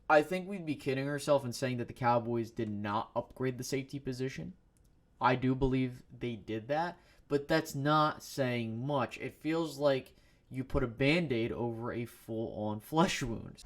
I think we'd be kidding ourselves in saying that the Cowboys did not upgrade the safety position. I do believe they did that, but that's not saying much. It feels like you put a band-aid over a full-on flesh wound.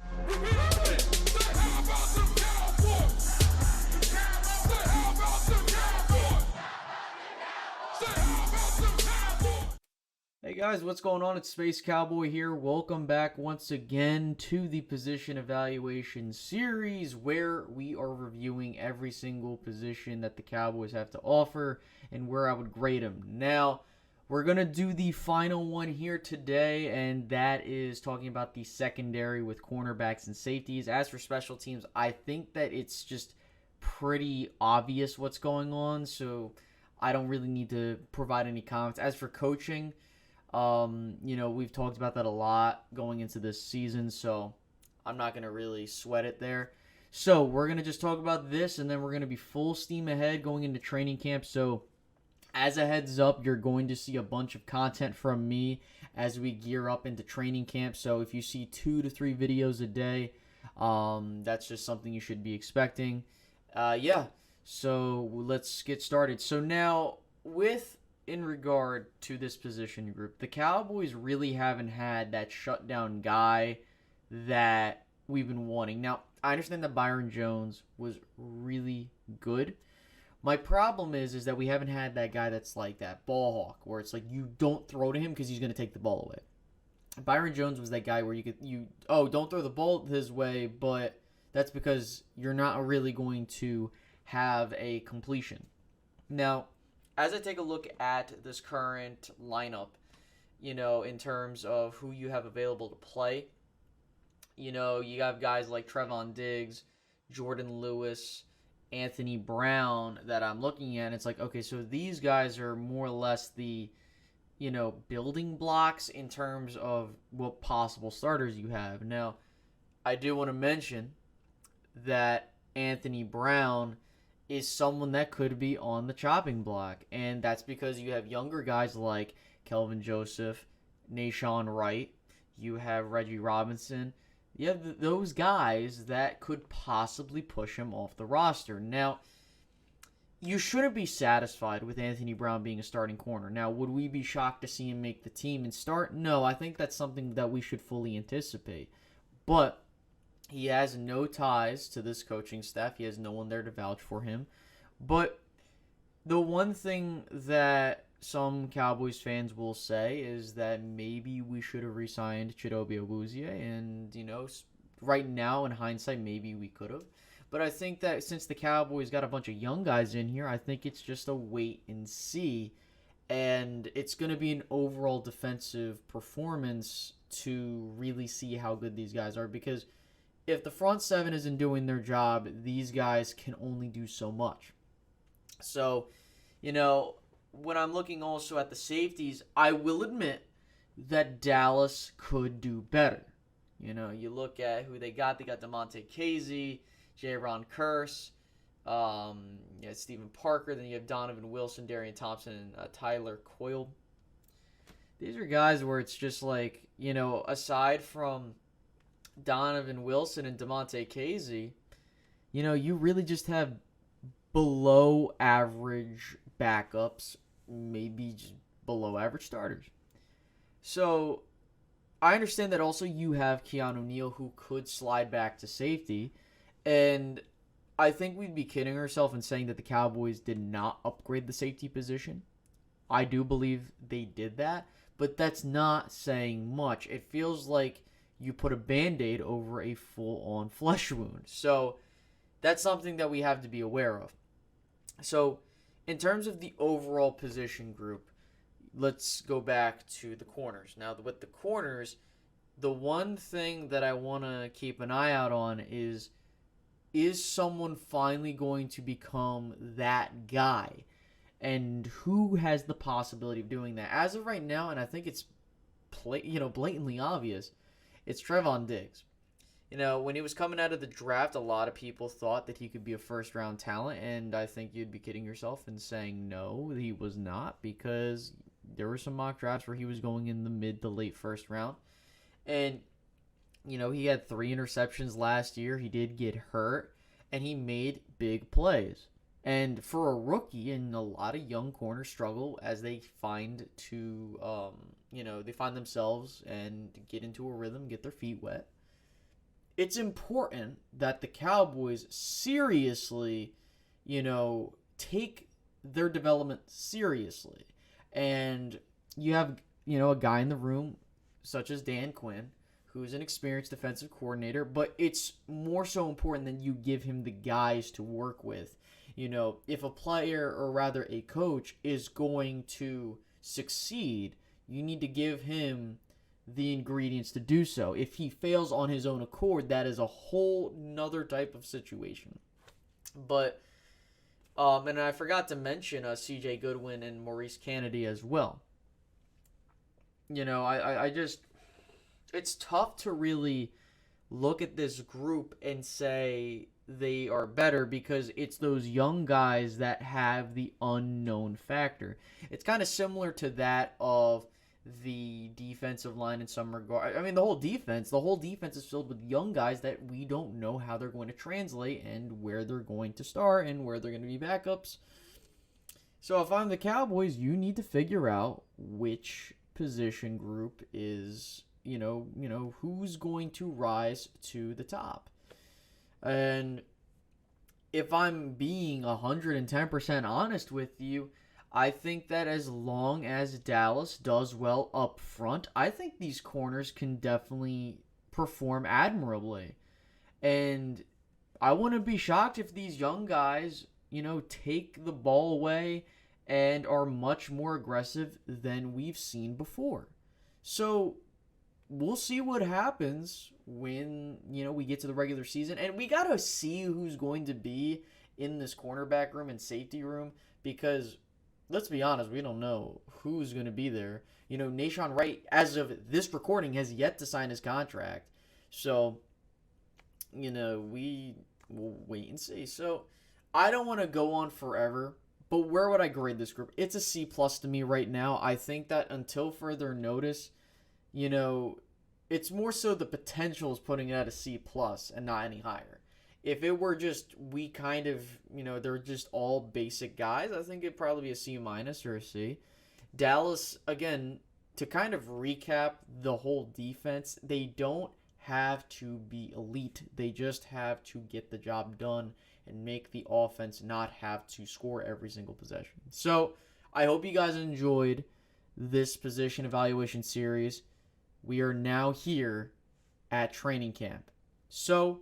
Hey guys, what's going on? It's Space Cowboy here. Welcome back once again to the position evaluation series where we are reviewing every single position that the Cowboys have to offer and where I would grade them. Now, we're going to do the final one here today, and that is talking about the secondary with cornerbacks and safeties. As for special teams, I think that it's just pretty obvious what's going on, so I don't really need to provide any comments. As for coaching, we've talked about that a lot going into this season, so I'm not going to really sweat it there. So we're going to just talk about this, and then we're going to be full steam ahead going into training camp. So as a heads up, you're going to see a bunch of content from me as we gear up into training camp. So if you see 2 to 3 videos a day, that's just something you should be expecting. So let's get started. So now, in regard to this position group, the Cowboys really haven't had that shutdown guy that we've been wanting. Now, I understand that Byron Jones was really good. My problem is that we haven't had that guy that's like that ball hawk, where it's like you don't throw to him because he's going to take the ball away. Byron Jones was that guy where don't throw the ball his way, but that's because you're not really going to have a completion. Now, as I take a look at this current lineup, in terms of who you have available to play, you have guys like Trevon Dix, Jordan Lewis, Anthony Brown that I'm looking at. And it's like, okay, so these guys are more or less the, building blocks in terms of what possible starters you have. Now, I do want to mention that Anthony Brown is someone that could be on the chopping block. And that's because you have younger guys like Kelvin Joseph, Nashawn Wright, you have Reggie Robinson. You have those guys that could possibly push him off the roster. Now, you shouldn't be satisfied with Anthony Brown being a starting corner. Now, would we be shocked to see him make the team and start? No, I think that's something that we should fully anticipate. But he has no ties to this coaching staff. He has no one there to vouch for him. But the one thing that some Cowboys fans will say is that maybe we should have re-signed Chidobe Awuzie. And, right now, in hindsight, maybe we could have. But I think that since the Cowboys got a bunch of young guys in here, I think it's just a wait and see. And it's going to be an overall defensive performance to really see how good these guys are. Because if the front seven isn't doing their job, these guys can only do so much. So, when I'm looking also at the safeties, I will admit that Dallas could do better. You look at who they got. They got DeMonte Casey, Jaron Kearse, Stephen Parker. Then you have Donovan Wilson, Darian Thompson, and Tyler Coyle. These are guys where it's just like, aside from Donovan Wilson and DeMonte Casey, you really just have below average backups, maybe just below average starters. So I understand that also you have Keanu Neal who could slide back to safety, and I think we'd be kidding ourselves in saying that the Cowboys did not upgrade the safety position. I do believe they did that, but that's not saying much. It feels like you put a band-aid over a full-on flesh wound. So that's something that we have to be aware of. So in terms of the overall position group, let's go back to the corners. Now, with the corners, the one thing that I want to keep an eye out on is someone finally going to become that guy? And who has the possibility of doing that? As of right now, and I think it's blatantly obvious, it's Trevon Dix. When he was coming out of the draft, a lot of people thought that he could be a first-round talent, and I think you'd be kidding yourself in saying no, he was not, because there were some mock drafts where he was going in the mid to late first round. And He had 3 interceptions last year. He did get hurt, and he made big plays. And for a rookie, and a lot of young corners struggle as they find they find themselves and get into a rhythm, get their feet wet. It's important that the Cowboys seriously, take their development seriously. And you have, a guy in the room such as Dan Quinn, who's an experienced defensive coordinator, but it's more so important that you give him the guys to work with. If a player, or rather a coach, is going to succeed, you need to give him the ingredients to do so. If he fails on his own accord, that is a whole nother type of situation. But, and I forgot to mention C.J. Goodwin and Maurice Kennedy as well. I just, it's tough to really look at this group and say they are better, because it's those young guys that have the unknown factor. It's kind of similar to that of the defensive line in some regard. I mean, the whole defense is filled with young guys that we don't know how they're going to translate and where they're going to start and where they're going to be backups. So if I'm the Cowboys, you need to figure out which position group is, who's going to rise to the top. And if I'm being 110% honest with you, I think that as long as Dallas does well up front, I think these corners can definitely perform admirably. And I wouldn't be shocked if these young guys, take the ball away and are much more aggressive than we've seen before. So we'll see what happens when, we get to the regular season. And we got to see who's going to be in this cornerback room and safety room, because let's be honest, we don't know who's going to be there. Nahshon Wright, as of this recording, has yet to sign his contract. So, we will wait and see. So, I don't want to go on forever, but where would I grade this group? It's a C+ to me right now. I think that until further notice, it's more so the potential is putting it at a C+ and not any higher. If it were just, they're just all basic guys, I think it'd probably be a C- or a C. Dallas, again, to kind of recap the whole defense, they don't have to be elite. They just have to get the job done and make the offense not have to score every single possession. So, I hope you guys enjoyed this position evaluation series. We are now here at training camp. So,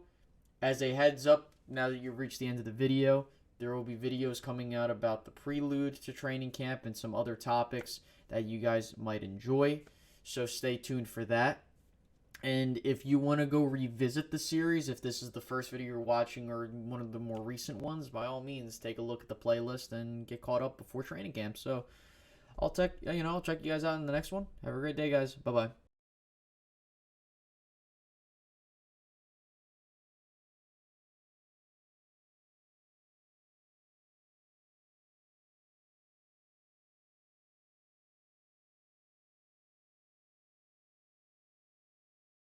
as a heads up, now that you've reached the end of the video, there will be videos coming out about the prelude to training camp and some other topics that you guys might enjoy. So stay tuned for that. And if you want to go revisit the series, if this is the first video you're watching or one of the more recent ones, by all means, take a look at the playlist and get caught up before training camp. So I'll check you guys out in the next one. Have a great day, guys. Bye-bye.